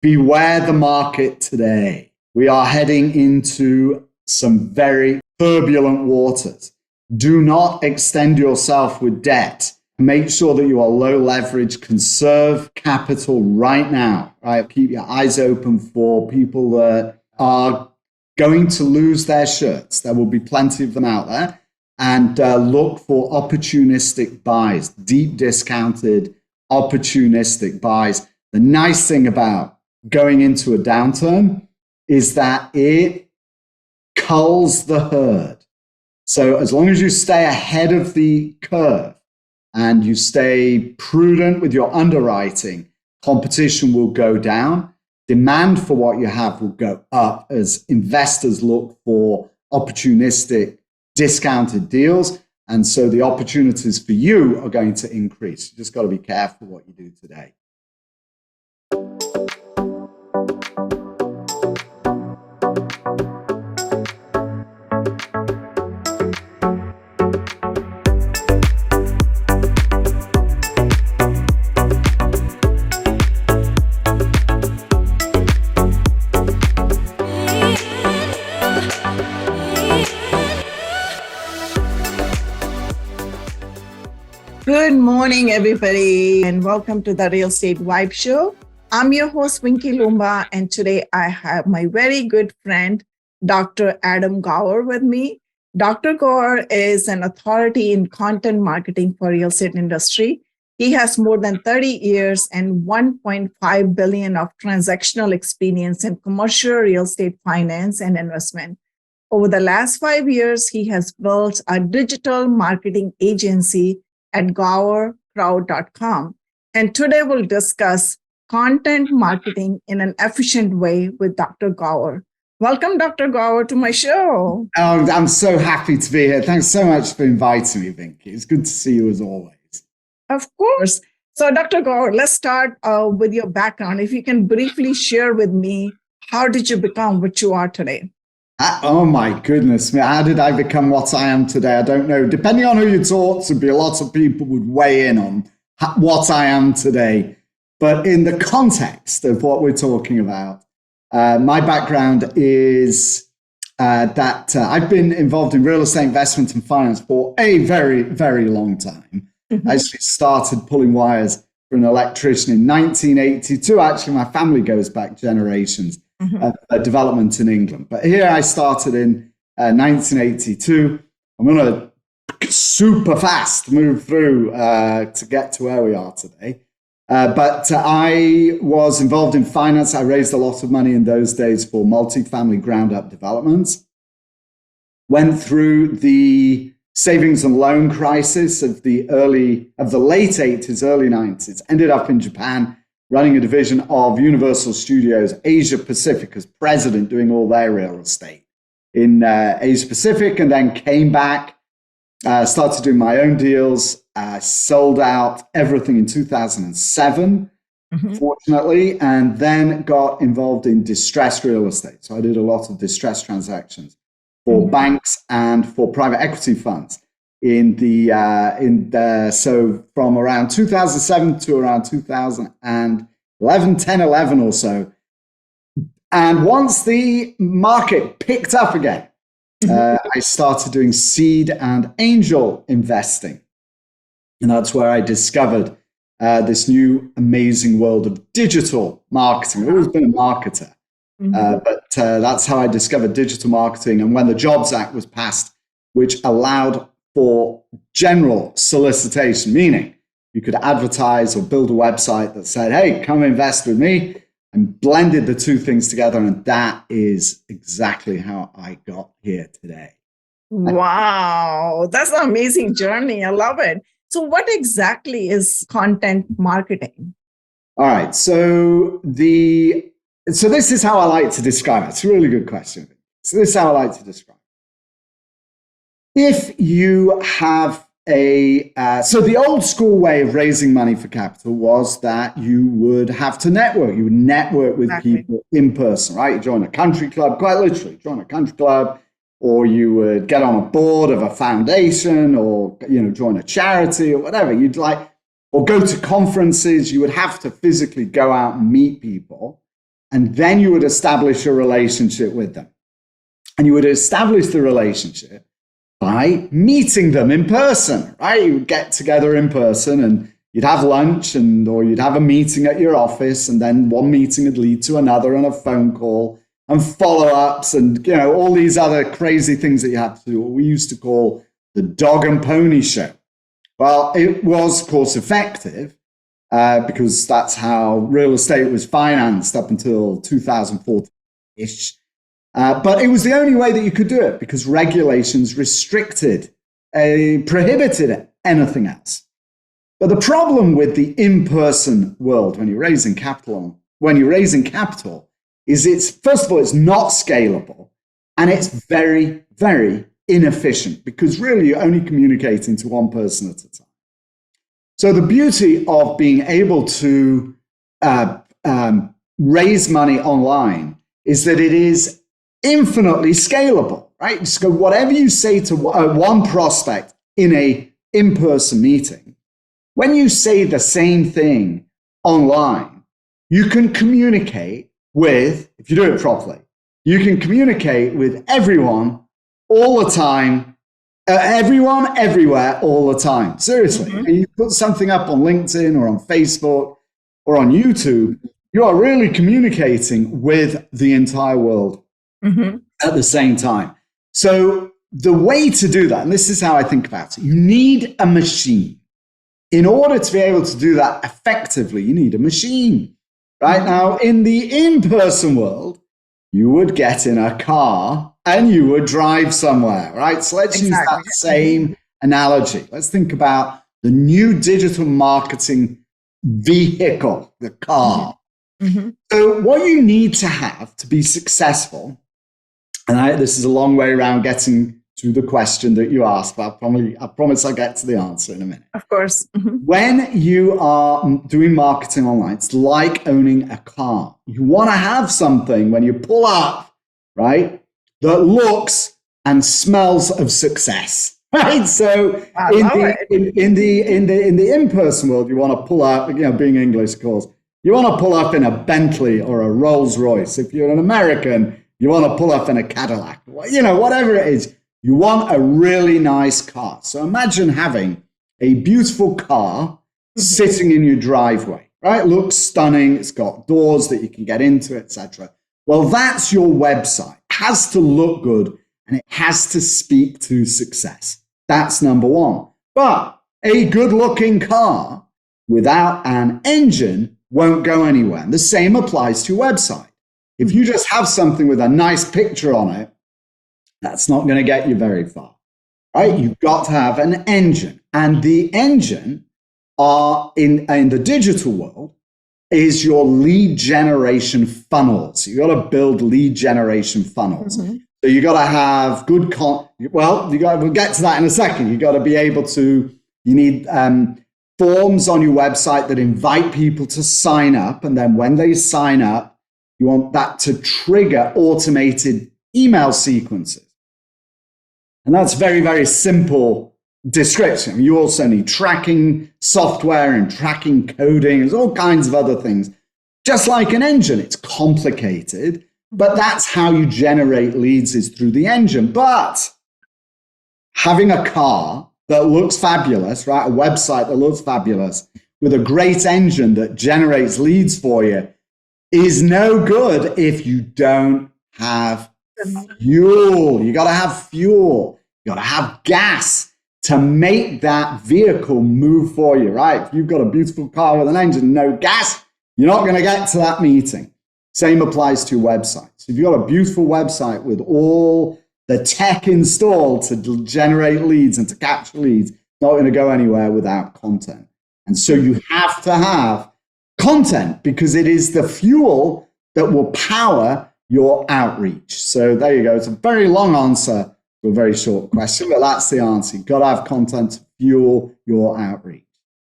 beware the market today. We are heading into some very turbulent waters. Do not extend yourself with debt. Make sure that you are low leverage, conserve capital right now, right? Keep your eyes open for people that are going to lose their shirts. There will be plenty of them out there. And look for opportunistic buys, deep discounted, opportunistic buys. The nice thing about going into a downturn is that it culls the herd. So as long as you stay ahead of the curve and you stay prudent with your underwriting, competition will go down. Demand for what you have will go up as investors look for opportunistic, discounted deals. And so the opportunities for you are going to increase. You just got to be careful what you do today. Good morning, everybody, and welcome to the Real Estate Vibe Show. I'm your host, Vinki Loomba, and today I have my very good friend, Dr. Adam Gower with me. Dr. Gower is an authority in content marketing for real estate industry. He has more than 30 years and $1.5 billion of transactional experience in commercial real estate finance and investment. Over the last 5 years, he has built a digital marketing agency at GowerCrowd.com. And today we'll discuss content marketing in an efficient way with Dr. Gower. Welcome, Dr. Gower, to my show. Oh, I'm so happy to be here. Thanks so much for inviting me, Vinki. It's good to see you as always. Of course. So, Dr. Gower, let's start with your background. If you can briefly share with me, how did you become what you are today? Oh my goodness me, how did I become what I am today? I don't know. Depending on who you talk to, be lots of people would weigh in on what I am today. But in the context of what we're talking about, my background is that I've been involved in real estate investment and finance for a very, very long time. I actually started pulling wires for an electrician in 1982. Actually, my family goes back generations. Development in England. But here I started in 1982. I'm going to super fast move through to get to where we are today. But I was involved in finance. I raised a lot of money in those days for multifamily ground up developments. Went through the savings and loan crisis of the late 80s, early 90s. Ended up in Japan, running a division of Universal Studios Asia Pacific as president, doing all their real estate in Asia Pacific, and then came back, started doing my own deals, sold out everything in 2007, fortunately, and then got involved in distressed real estate. So I did a lot of distressed transactions for banks and for private equity funds. So from around 2007 to around 2011, 10, 11 or so. And once the market picked up again, I started doing seed and angel investing. And that's where I discovered this new amazing world of digital marketing. I've always been a marketer, but that's how I discovered digital marketing. And when the Jobs Act was passed, which allowed for general solicitation, meaning you could advertise or build a website that said, hey, come invest with me, and blended the two things together. And that is exactly how I got here today. Wow, that's an amazing journey. I love it. So what exactly is content marketing? All right. So this is how I like to describe it. It's a really good question. So this is how I like to describe it. If you have so the old school way of raising money for capital was that you would have to network. You would network with people in person, right? You join a country club, quite literally, join a country club, or you would get on a board of a foundation, or join a charity or whatever you'd like, or go to conferences. You would have to physically go out and meet people. and then you would establish a relationship with them. And you would establish the relationship by meeting them in person, right? You would get together in person and you'd have lunch or you'd have a meeting at your office, and then one meeting would lead to another and a phone call and follow-ups and, all these other crazy things that you have to do, what we used to call the dog and pony show. Well, it was, of course, effective because that's how real estate was financed up until 2014-ish. But it was the only way that you could do it because regulations restricted, prohibited anything else. But the problem with the in-person world when you're raising capital, is it's, first of all, it's not scalable, and it's very, very inefficient because really you're only communicating to one person at a time. So the beauty of being able to raise money online is that it is infinitely scalable, right? So whatever you say to one prospect in a in-person meeting, when you say the same thing online, you can communicate with, if you do it properly, you can communicate with everyone all the time, everyone, everywhere, all the time. Seriously. Mm-hmm. And you put something up on LinkedIn or on Facebook or on YouTube, you are really communicating with the entire world. Mm-hmm. At the same time. So the way to do that, and this is how I think about it, you need a machine. In order to be able to do that effectively, you need a machine. Right now, in the in-person world, you would get in a car and you would drive somewhere, right? So let's use that same analogy. Let's think about the new digital marketing vehicle, the car. Mm-hmm. So what you need to have to be successful, and this is a long way around getting to the question that you asked, but I promise I'll get to the answer in a minute. Of course. Mm-hmm. When you are doing marketing online, it's like owning a car. You want to have something when you pull up, right, that looks and smells of success, right? So in the in-person world, you want to pull up, being English, of course, you want to pull up in a Bentley or a Rolls Royce. If you're an American, you want to pull up in a Cadillac, whatever it is. You want a really nice car. So imagine having a beautiful car sitting in your driveway, right? It looks stunning. It's got doors that you can get into, etc. Well, that's your website. It has to look good and it has to speak to success. That's number one. But a good-looking car without an engine won't go anywhere. And the same applies to your website. If you just have something with a nice picture on it, that's not going to get you very far, right? You've got to have an engine. And the engine in the digital world is your lead generation funnels. You've got to build lead generation funnels. Mm-hmm. So you got to have good we'll get to that in a second. You got to be able to, you need forms on your website that invite people to sign up. And then when they sign up, you want that to trigger automated email sequences. And that's very, very simple description. You also need tracking software and tracking coding. There's all kinds of other things. Just like an engine, it's complicated, but that's how you generate leads is through the engine. But having a car that looks fabulous, right? A website that looks fabulous with a great engine that generates leads for you is no good if you don't have fuel. You got to have fuel. You got to have gas to make that vehicle move for you, right? If you've got a beautiful car with an engine, no gas, you're not going to get to that meeting. Same applies to your website. So if you've got a beautiful website with all the tech installed to generate leads and to capture leads, it's not going to go anywhere without content. And so you have to have content because it is the fuel that will power your outreach. So there you go. It's a very long answer to a very short question, but that's the answer. You've got to have content to fuel your outreach.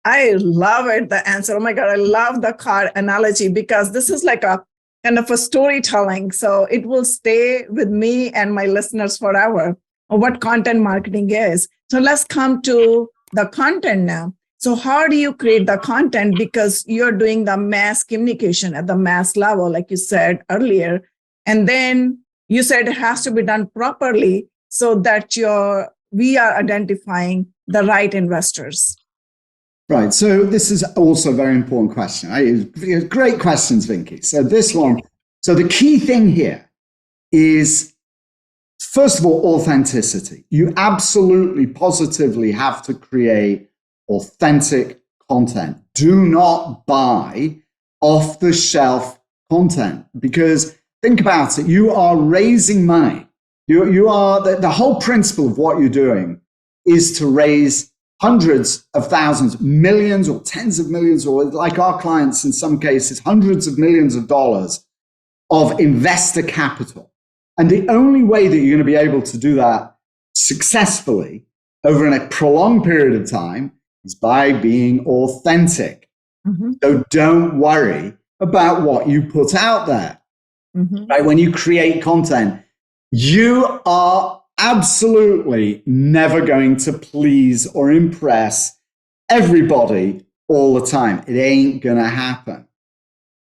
I love it, the answer. Oh my God, I love the car analogy because this is like a kind of a storytelling. So it will stay with me and my listeners forever of what content marketing is. So let's come to the content now. So So how do you create the content? Because you're doing the mass communication at the mass level, like you said earlier. And then you said it has to be done properly so that we are identifying the right investors. Right. So this is also a very important question. Right? Great questions, Vinki. So this one, so the key thing here is, first of all, authenticity. You absolutely, positively have to create authentic content. Do not buy off-the-shelf content, because think about it. You are raising money. You are the whole principle of what you're doing is to raise hundreds of thousands, millions, or tens of millions, or like our clients in some cases, hundreds of millions of dollars of investor capital. And the only way that you're going to be able to do that successfully over a prolonged period of time is by being authentic. Mm-hmm. So don't worry about what you put out there. Mm-hmm. Right? When you create content, you are absolutely never going to please or impress everybody all the time. It ain't going to happen.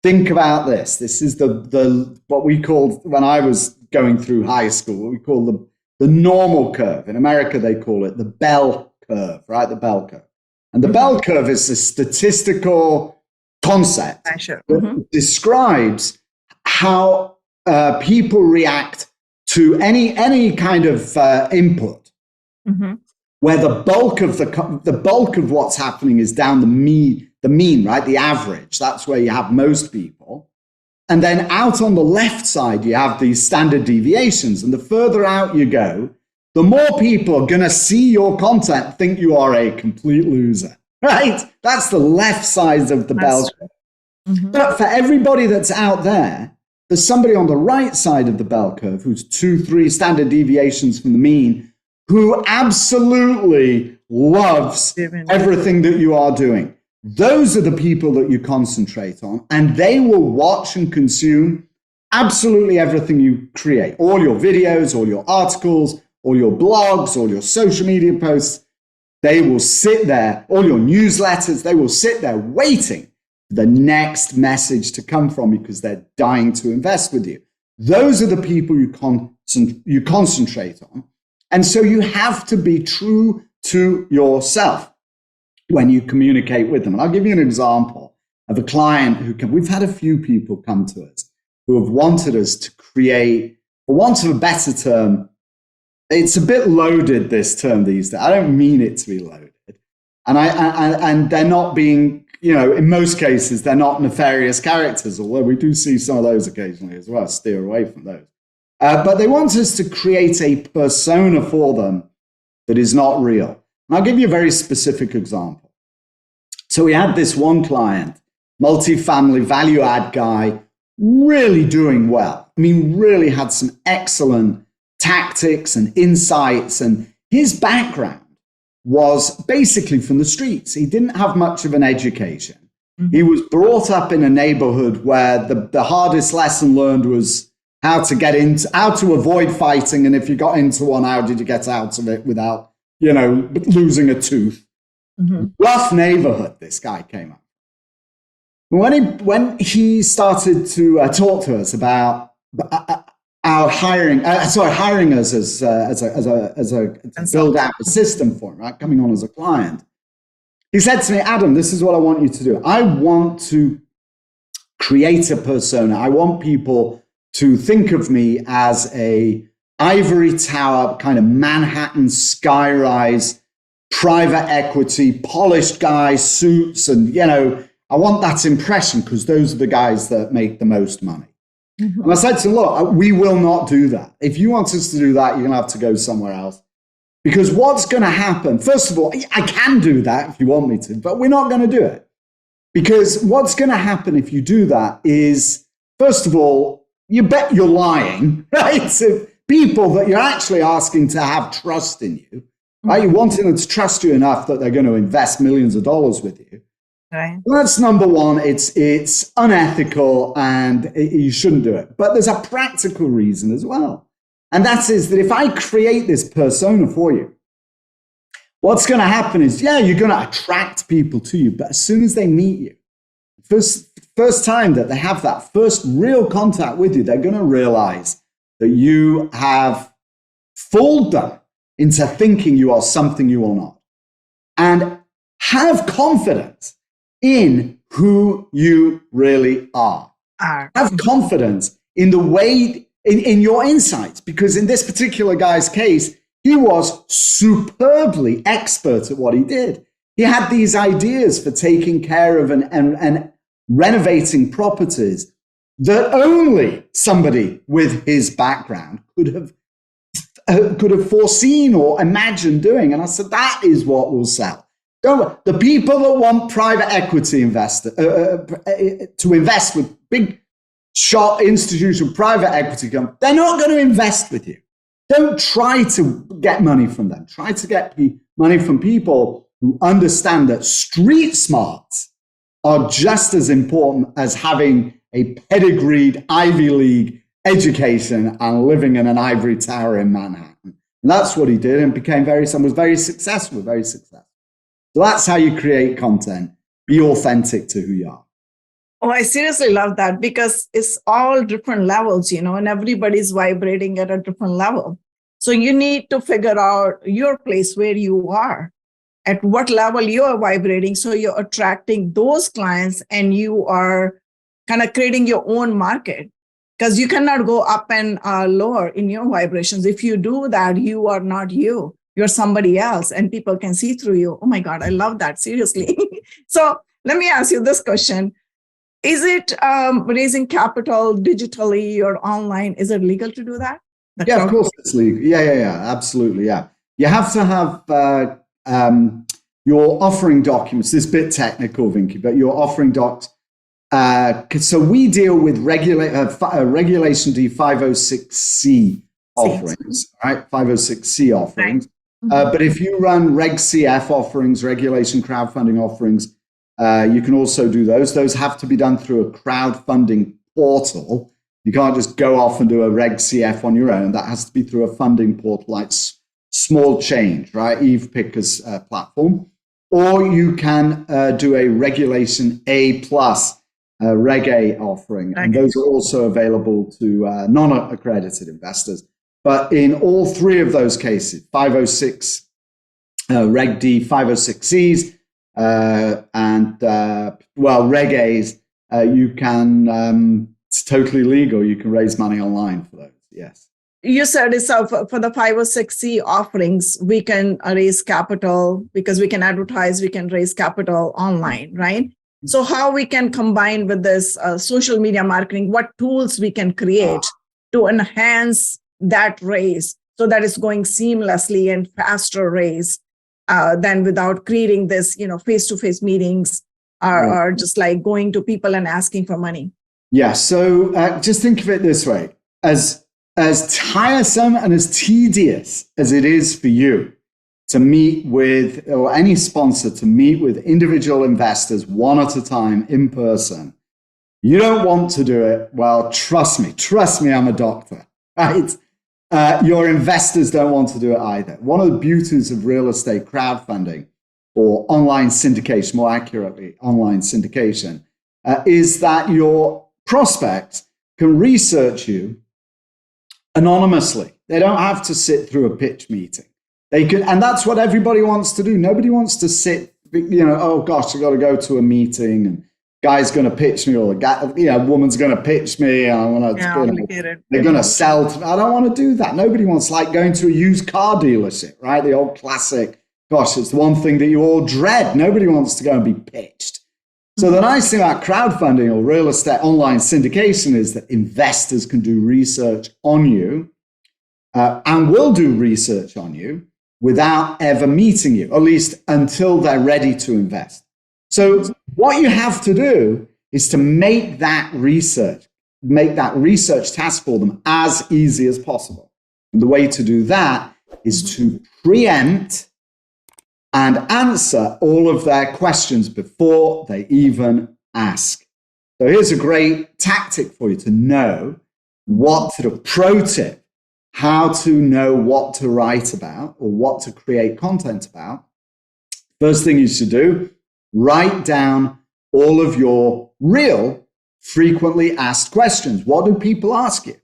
Think about this. This is the what we called, when I was going through high school, what we call the normal curve. In America, they call it the bell curve, right? The bell curve. And the bell curve is a statistical concept that describes how people react to any kind of input, where the bulk of what's happening is down the mean, right? The average. That's where you have most people. And then out on the left side, you have these standard deviations. And the further out you go, the more people are going to see your content, think you are a complete loser, right? That's the left side of the bell curve. Mm-hmm. But for everybody that's out there, there's somebody on the right side of the bell curve who's 2-3 standard deviations from the mean, who absolutely loves everything that you are doing. Those are the people that you concentrate on, and they will watch and consume absolutely everything you create, all your videos, all your articles, all your blogs, all your social media posts. They will sit there, all your newsletters, they will sit there waiting for the next message to come from you because they're dying to invest with you. Those are the people you concentrate on. And so you have to be true to yourself when you communicate with them. And I'll give you an example of a client we've had a few people come to us who have wanted us to create, for want of a better term, it's a bit loaded, this term these days. I don't mean it to be loaded. And they're not being, in most cases, they're not nefarious characters, although we do see some of those occasionally as well. Steer away from those. But they want us to create a persona for them that is not real. And I'll give you a very specific example. So we had this one client, multifamily value add guy, really doing well. I mean, really had some excellent tactics and insights. And his background was basically from the streets. He didn't have much of an education. Mm-hmm. He was brought up in a neighborhood where the hardest lesson learned was how to avoid fighting. And if you got into one, how did you get out of it without, losing a tooth? Mm-hmm. Rough neighborhood, this guy came up. When he started to talk to us about our hiring us as a build out a system for him, right? Coming on as a client, he said to me, Adam, this is what I want you to do. I want to create a persona. I want people to think of me as a ivory tower, kind of Manhattan skyrise, private equity, polished guy, suits, and I want that impression because those are the guys that make the most money. Mm-hmm. And I said to him, look, we will not do that. If you want us to do that, you're going to have to go somewhere else. Because what's going to happen, first of all, I can do that if you want me to, but we're not going to do it. Because what's going to happen if you do that is, first of all, you bet you're lying, right? So people that you're actually asking to have trust in you, right? You're wanting them to trust you enough that they're going to invest millions of dollars with you. Right. Well, that's number one. It's unethical and you shouldn't do it. But there's a practical reason as well. And that is that if I create this persona for you, what's going to happen is, yeah, you're going to attract people to you, but as soon as they meet you, first time that they have that first real contact with you, they're going to realize that you have fooled them into thinking you are something you are not. And have confidence in who you really are. Have confidence in the way, in your insights, because in this particular guy's case, he was superbly expert at what he did. He had these ideas for taking care of and renovating properties that only somebody with his background could have foreseen or imagined doing. And I said, that is what will sell. The people that want private equity investor to invest with big shot institutional private equity companies, they're not going to invest with you. Don't try to get money from them. Try to get money from people who understand that street smarts are just as important as having a pedigreed Ivy League education and living in an ivory tower in Manhattan. And that's what he did, and was very successful. So that's how you create content. Be authentic to who you are. Oh, I seriously love that, because it's all different levels, and everybody's vibrating at a different level. So you need to figure out your place where you are, at what level you are vibrating. So you're attracting those clients and you are kind of creating your own market, because you cannot go up and lower in your vibrations. If you do that, you are not you. You're somebody else, and people can see through you. Oh my God, I love that. Seriously. So let me ask you this question. Is it raising capital digitally or online? Is it legal to do that? Yeah, of course it's legal. Yeah, absolutely. Yeah. You have to have your offering documents. This is a bit technical, Vinki, but your offering docs. So we deal with Regulation D 506C offerings, right? 506C offerings. Right. But if you run Reg CF offerings, regulation crowdfunding offerings, you can also do those. Those have to be done through a crowdfunding portal. You can't just go off and do a Reg CF on your own. That has to be through a funding portal like Small Change, right? Eve Picker's platform. Or you can do a Regulation A plus Reg A offering. And those are also available to non-accredited investors. But in all three of those cases, 506, Reg D, 506Cs, and Reg A's, you can, it's totally legal. You can raise money online for those, yes. You said so for the 506C offerings, we can raise capital because we can advertise, we can raise capital online, right? So how we can combine with this social media marketing, what tools we can create to enhance that raise so that it's going seamlessly and faster raise than without creating this, face-to-face meetings or just like going to people and asking for money. Yeah. So just think of it this way, as tiresome and as tedious as it is for you to meet with, or any sponsor to meet with individual investors one at a time in person, you don't want to do it. Well, trust me, I'm a doctor, right? Your investors don't want to do it either. One of the beauties of real estate crowdfunding, or online syndication, more accurately, online syndication, is that your prospects can research you anonymously. They don't have to sit through a pitch meeting. They can, and that's what everybody wants to do. Nobody wants to sit, oh gosh, I got to go to a meeting and guy's going to pitch me, or woman's going to pitch me, and they're going to sell to me. I don't want to do that. Nobody wants, like going to a used car dealership, right? The old classic, gosh, it's the one thing that you all dread. Nobody wants to go and be pitched. So the nice thing about crowdfunding or real estate online syndication is that investors can do research on you and will do research on you without ever meeting you, at least until they're ready to invest. So what you have to do is to make that research task for them as easy as possible. And the way to do that is to preempt and answer all of their questions before they even ask. So here's a great tactic for you to know pro tip, how to know what to write about or what to create content about First thing you should do, write down all of your real frequently asked questions. What do people ask you?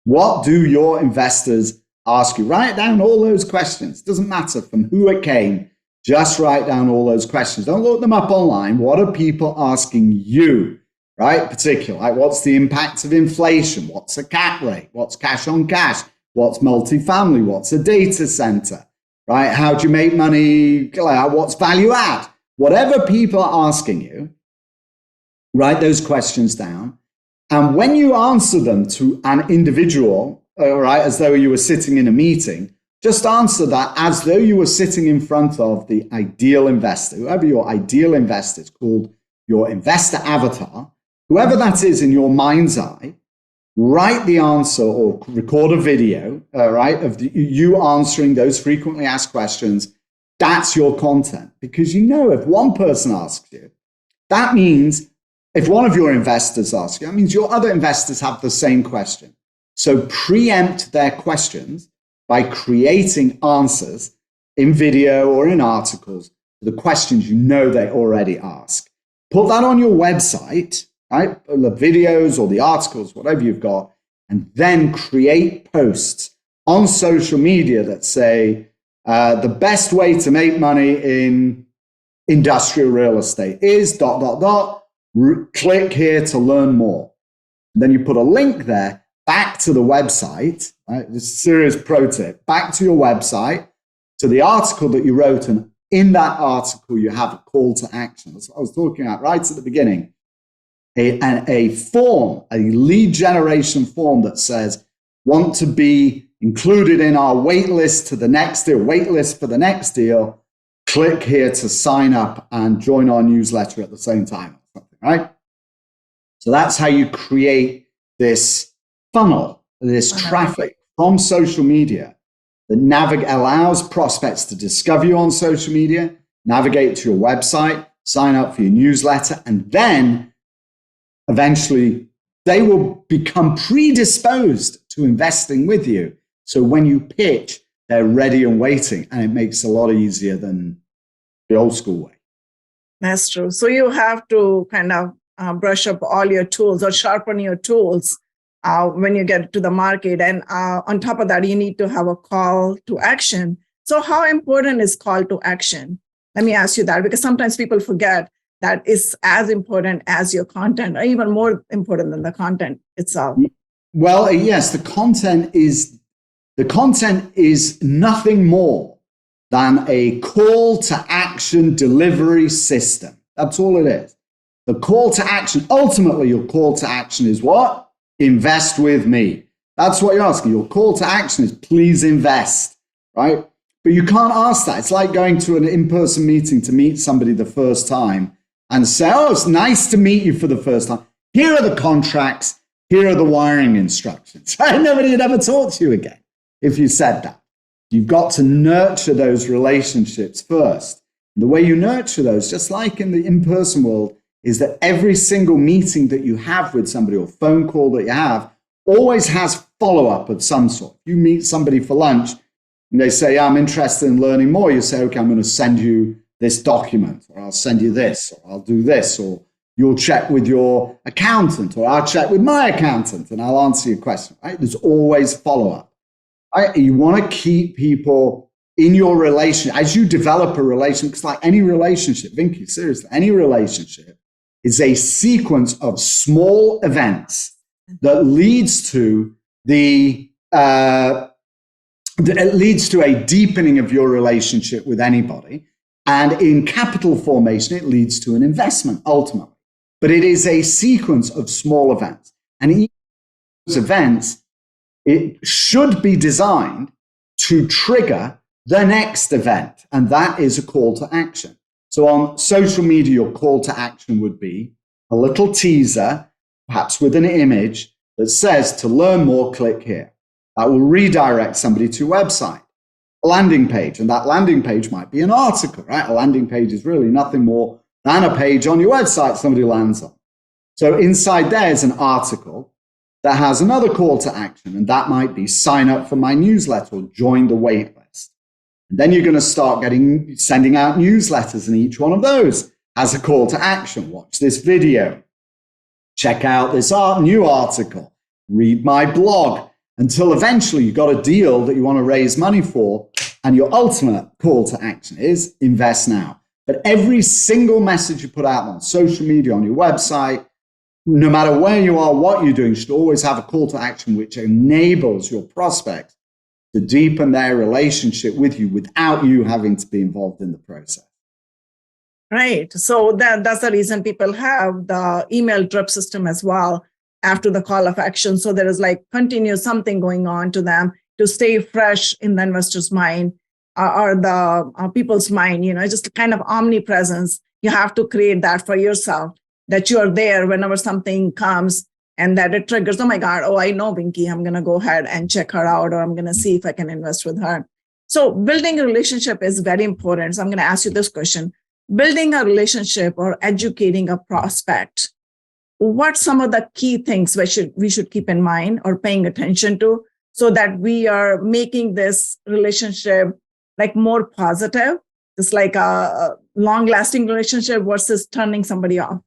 What do your investors ask you? Write down all those questions. Doesn't matter from who it came. Just write down all those questions. Don't look them up online. What are people asking you, right? Particularly, like what's the impact of inflation? What's a cap rate? What's cash on cash? What's multifamily? What's a data center, right? How do you make money? What's value add? Whatever people are asking you, write those questions down. And when you answer them to an individual, right, as though you were sitting in a meeting, just answer that as though you were sitting in front of the ideal investor, whoever your ideal investor is, called your investor avatar, whoever that is in your mind's eye. Write the answer or record a video, right, of you answering those frequently asked questions. That's your content, because you know if one person asks you, that means if one of your investors asks you, that means your other investors have the same question. So preempt their questions by creating answers in video or in articles to the questions you know they already ask. Put that on your website, right? The videos or the articles, whatever you've got, and then create posts on social media that say, the best way to make money in industrial real estate is ... Click here to learn more. And then you put a link there back to the website, right? This is a serious pro tip, back to your website, to the article that you wrote. And in that article, you have a call to action. That's what I was talking about right at the beginning. A form, a lead generation form that says, want to be included in our wait list to the next deal, wait list for the next deal. Click here to sign up and join our newsletter at the same time. Right? So that's how you create this funnel, this traffic from social media that allows prospects to discover you on social media, navigate to your website, sign up for your newsletter, and then eventually they will become predisposed to investing with you. So when you pitch, they're ready and waiting, and it makes it a lot easier than the old school way. That's true. So you have to kind of brush up all your tools or sharpen your tools when you get to the market. And on top of that, you need to have a call to action. So how important is call to action? Let me ask you that, because sometimes people forget that it's as important as your content, or even more important than the content itself. Well, yes, the content is nothing more than a call to action delivery system. That's all it is. The call to action, ultimately your call to action is what? Invest with me. That's what you're asking. Your call to action is please invest, right? But you can't ask that. It's like going to an in-person meeting to meet somebody the first time and say, oh, it's nice to meet you for the first time. Here are the contracts. Here are the wiring instructions. Nobody would ever talk to you again if you said that. You've got to nurture those relationships first. The way you nurture those, just like in the in-person world, is that every single meeting that you have with somebody or phone call that you have always has follow-up of some sort. You meet somebody for lunch and they say, I'm interested in learning more. You say, okay, I'm going to send you this document, or I'll send you this, or I'll do this, or you'll check with your accountant, or I'll check with my accountant and I'll answer your question, right? There's always follow-up. Right? You want to keep people in your relationship. As you develop a relationship, because like any relationship, Vinki, seriously, any relationship is a sequence of small events that leads to it leads to a deepening of your relationship with anybody. And in capital formation, it leads to an investment ultimately. But it is a sequence of small events. And each of those events, it should be designed to trigger the next event. And that is a call to action. So on social media, your call to action would be a little teaser, perhaps with an image that says, to learn more, click here. That will redirect somebody to a website, a landing page. And that landing page might be an article, right? A landing page is really nothing more than a page on your website somebody lands on. So inside there is an article that has another call to action. And that might be sign up for my newsletter or join the wait list. Then you're going to start sending out newsletters, and each one of those has a call to action. Watch this video, check out this new article, read my blog, until eventually you got a deal that you want to raise money for. And your ultimate call to action is invest now. But every single message you put out on social media, on your website, no matter where you are, what you're doing, should always have a call to action which enables your prospects to deepen their relationship with you without you having to be involved in the process. Right. So that's the reason people have the email drip system as well after the call of action. So there is like continuous something going on to them to stay fresh in the investor's mind or the people's mind, just kind of omnipresence. You have to create that for yourself, that you are there whenever something comes and that it triggers, oh my God, I know Vinki, I'm going to go ahead and check her out, or I'm going to see if I can invest with her. So building a relationship is very important. So I'm going to ask you this question. Building a relationship or educating a prospect, what some of the key things we should keep in mind or paying attention to so that we are making this relationship like more positive? It's like a long-lasting relationship versus turning somebody off.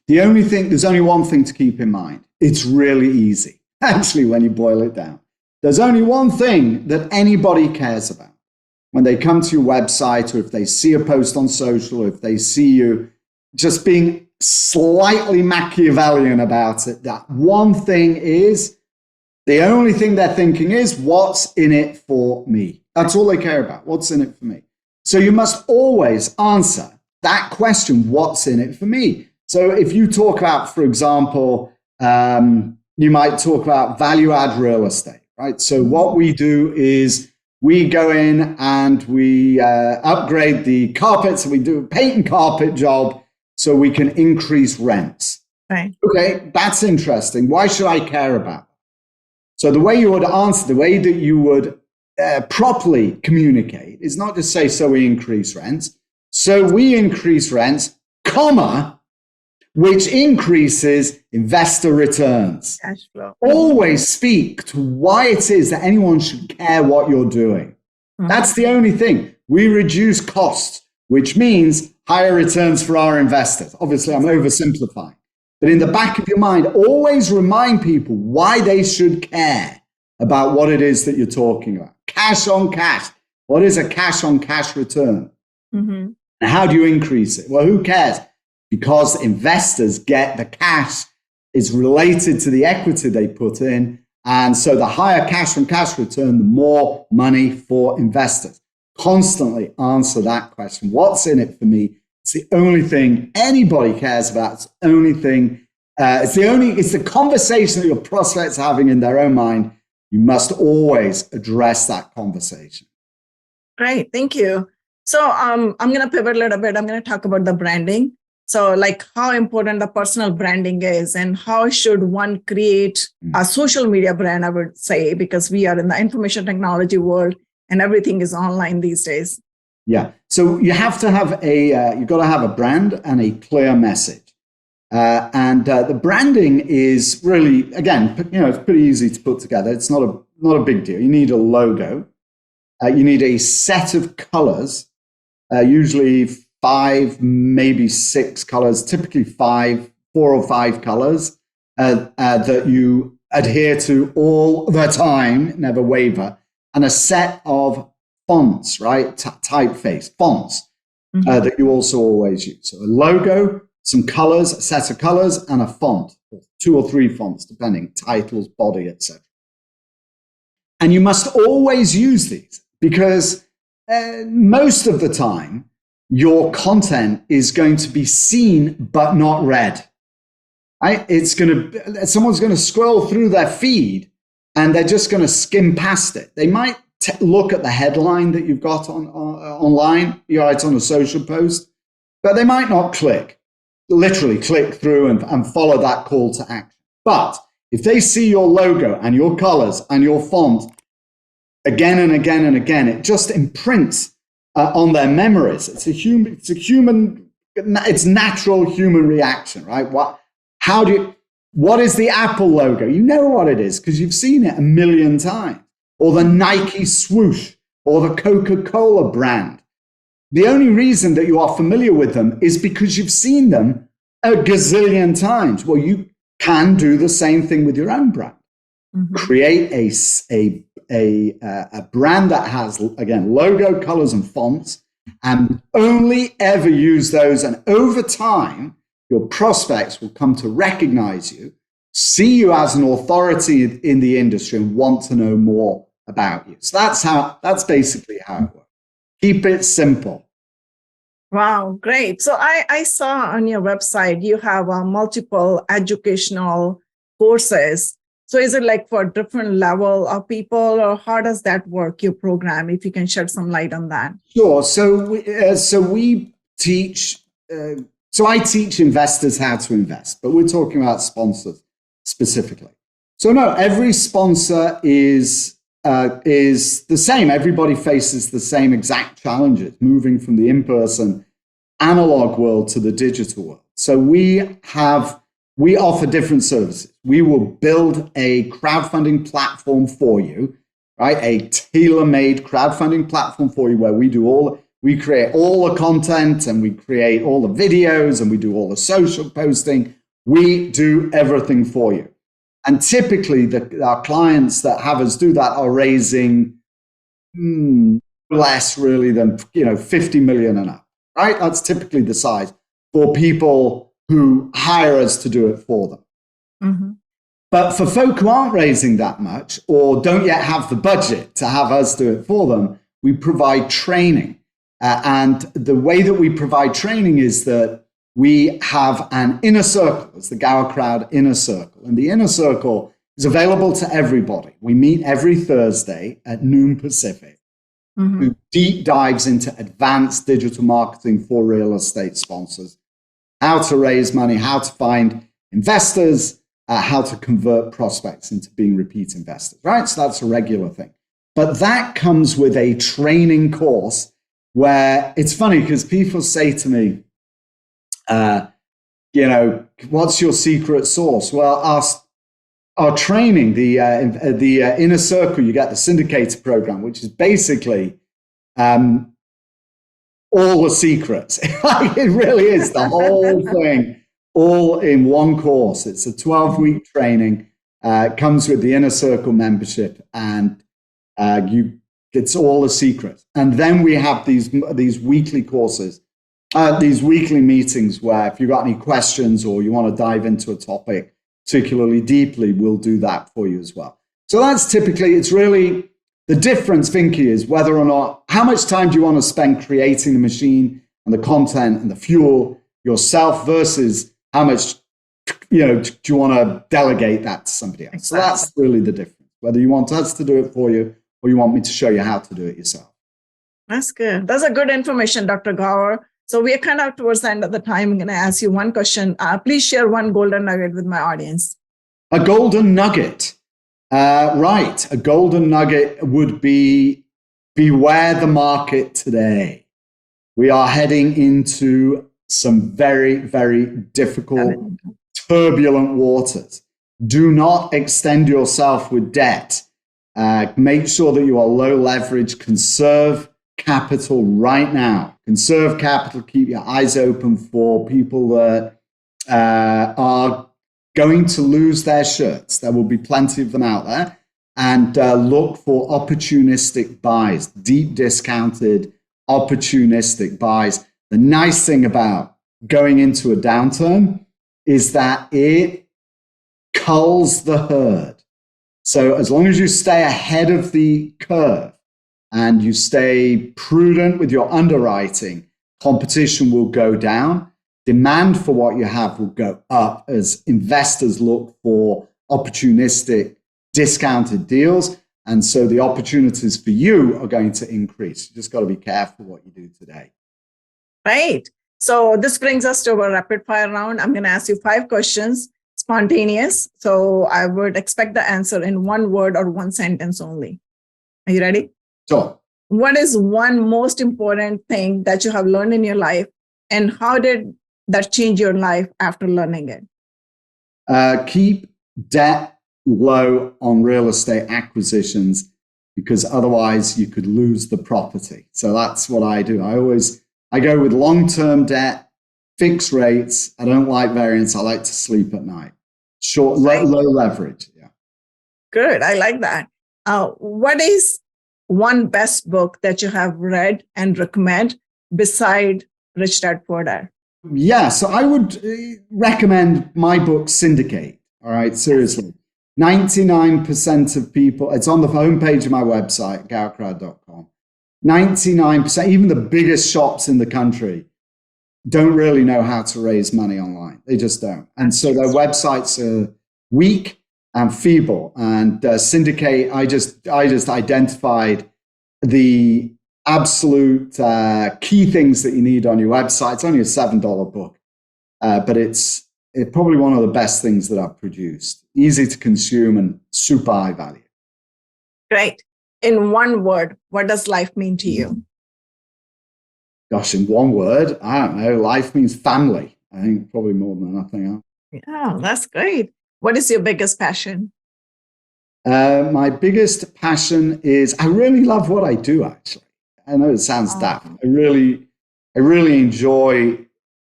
There's only one thing to keep in mind. It's really easy, actually, when you boil it down. There's only one thing that anybody cares about. When they come to your website, or if they see a post on social, or if they see you just being slightly Machiavellian about it, that one thing is, the only thing they're thinking is, what's in it for me? That's all they care about. What's in it for me? So you must always answer that question, what's in it for me? So if you talk about, for example, you might talk about value add real estate, right? So what we do is we go in and we upgrade the carpets, and we do a paint and carpet job so we can increase rents. Right. Okay, that's interesting. Why should I care about that? So the way you would answer, the way that you would properly communicate is not just say, so we increase rents. So we increase rents, comma, which increases investor returns. Cash flow. Always speak to why it is that anyone should care what you're doing. Mm-hmm. That's the only thing. We reduce costs, which means higher returns for our investors. Obviously, I'm oversimplifying. But in the back of your mind, always remind people why they should care about what it is that you're talking about. Cash on cash. What is a cash on cash return? Mm-hmm. And how do you increase it? Well, who cares? Because investors get the cash is related to the equity they put in. And so the higher cash on cash return, the more money for investors. Constantly answer that question. What's in it for me? It's the only thing anybody cares about. It's the only thing. It's the conversation that your prospects are having in their own mind. You must always address that conversation. Great, thank you. So I'm going to pivot a little bit. I'm going to talk about the branding. So like how important the personal branding is and how should one create a social media brand, I would say, because we are in the information technology world and everything is online these days. Yeah. So you have to have you've got to have a brand and a clear message. The branding is really, again, it's pretty easy to put together. It's not a big deal. You need a logo. You need a set of colors, usually 5, maybe 6 colors, typically 4 or 5 colors that you adhere to all the time, never waver, and a set of fonts, right? Typeface fonts that you also always use. So a logo, some colors, a set of colors, and a font, 2 or 3 fonts, depending, titles, body, etc. And you must always use these because most of the time, your content is going to be seen but not read. Right? Someone's going to scroll through their feed and they're just going to skim past it. They might look at the headline that you've got online, it's on a social post, but they might not literally click through and follow that call to action. But if they see your logo and your colors and your font again and again and again, it just imprints on their memories. It's natural human reaction, right? What is the Apple logo? You know what it is because you've seen it a million times. Or the Nike swoosh, or the Coca-Cola brand. The only reason that you are familiar with them is because you've seen them a gazillion times. Well, you can do the same thing with your own brand. Mm-hmm. Create a brand that has, again, logo, colors, and fonts, and only ever use those. And over time, your prospects will come to recognize you, see you as an authority in the industry, and want to know more about you. So that's basically how it works. Keep it simple. Wow, great. So I saw on your website, you have multiple educational courses. So is it like for different level of people, or how does that work, your program, if you can shed some light on that? Sure. So we teach, so I teach investors how to invest, but we're talking about sponsors specifically. So no, every sponsor is the same. Everybody faces the same exact challenges, moving from the in-person analog world to the digital world. So we offer different services. We will build a crowdfunding platform for you, right? A tailor-made crowdfunding platform for you where we create all the content, and we create all the videos, and we do all the social posting. We do everything for you. And typically our clients that have us do that are raising less really than 50 million and up, right? That's typically the size for people who hire us to do it for them. Mm-hmm. But for folk who aren't raising that much or don't yet have the budget to have us do it for them, we provide training. And the way that we provide training is that we have an inner circle. It's the Gower Crowd Inner Circle. And the Inner Circle is available to everybody. We meet every Thursday at noon Pacific. Mm-hmm. Who deep dives into advanced digital marketing for real estate sponsors, how to raise money, how to find investors, how to convert prospects into being repeat investors, right? So that's a regular thing. But that comes with a training course where it's funny because people say to me, what's your secret sauce? Well, our training, the Inner Circle, you get the syndicator program, which is basically all the secrets. It really is the whole thing, all in one course. It's a 12-week training. Comes with the Inner Circle membership, and it's all the secrets. And then we have these weekly courses. These weekly meetings where if you've got any questions or you want to dive into a topic particularly deeply, we'll do that for you as well. So that's typically, it's really the difference, Vinki, is whether or not, how much time do you want to spend creating the machine and the content and the fuel yourself versus how much, do you want to delegate that to somebody else? Exactly. So that's really the difference, whether you want us to do it for you or you want me to show you how to do it yourself. That's good. That's a good information, Dr. Gower. So we are kind of towards the end of the time. I'm going to ask you one question. Please share one golden nugget with my audience. A golden nugget. Right. A golden nugget would be beware the market today. We are heading into some very, very difficult, turbulent waters. Do not extend yourself with debt. Make sure that you are low leverage. Conserve capital right now. Conserve capital. Keep your eyes open for people that are going to lose their shirts. There will be plenty of them out there. And look for opportunistic buys, deep discounted, opportunistic buys. The nice thing about going into a downturn is that it culls the herd. So as long as you stay ahead of the curve, and you stay prudent with your underwriting, competition will go down. Demand for what you have will go up as investors look for opportunistic, discounted deals. And so the opportunities for you are going to increase. You just got to be careful what you do today. Right. So this brings us to our rapid fire round. I'm going to ask you 5 questions, spontaneous. So I would expect the answer in one word or one sentence only. Are you ready? Sure. What is one most important thing that you have learned in your life, and how did that change your life after learning it? Keep debt low on real estate acquisitions because otherwise you could lose the property. So that's what I do. I go with long-term debt, fixed rates. I don't like variance. I like to sleep at night. Short, low leverage. Yeah. Good. I like that. What is one best book that you have read and recommend beside Rich Dad Poor Dad? Yeah, so I would recommend my book, Syndicate. All right, seriously. 99% of people, it's on the homepage of my website, gowercrowd.com. 99%, even the biggest shops in the country, don't really know how to raise money online. They just don't. And so their websites are weak and feeble. And Syndicate, I just identified the absolute key things that you need on your website. It's only a $7 book, but it's probably one of the best things that I've produced. Easy to consume and super high value. Great. In one word, what does life mean to you? Gosh, in one word, I don't know. Life means family. I think probably more than anything else. Yeah, that's great. What is your biggest passion? My biggest passion is I really love what I do, actually. I know it sounds daft. I really enjoy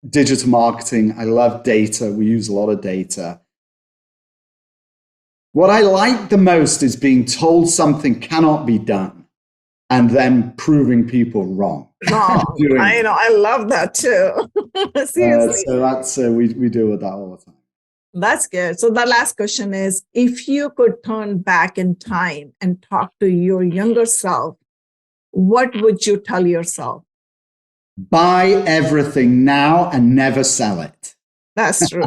digital marketing. I love data. We use a lot of data. What I like the most is being told something cannot be done and then proving people wrong. I know. I love that too. Seriously. So that's we deal with that all the time. That's good. So the last question is, if you could turn back in time and talk to your younger self, what would you tell yourself? Buy everything now and never sell it. That's true.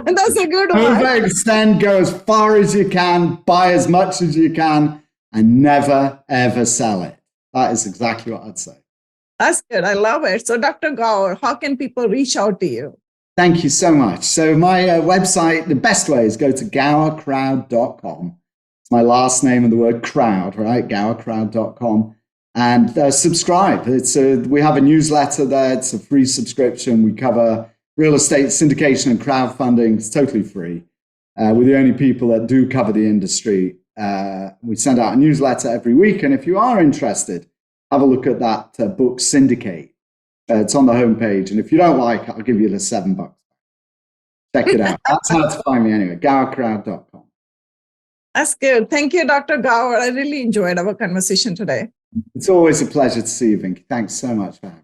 That's a good one. Overextend, go as far as you can, buy as much as you can, and never, ever sell it. That is exactly what I'd say. That's good. I love it. So Dr. Gower, how can people reach out to you? Thank you so much. So my website, the best way is go to gowercrowd.com. It's my last name and the word crowd, right? gowercrowd.com. And subscribe. We have a newsletter there. It's a free subscription. We cover real estate syndication and crowdfunding. It's totally free. We're the only people that do cover the industry. We send out a newsletter every week. And if you are interested, have a look at that book, Syndicate. It's on the homepage. And if you don't like it, I'll give you the $7. Check it out. That's how to find me anyway, gowercrowd.com. That's good. Thank you, Dr. Gower. I really enjoyed our conversation today. It's always a pleasure to see you, Vinki. Thanks so much for having me.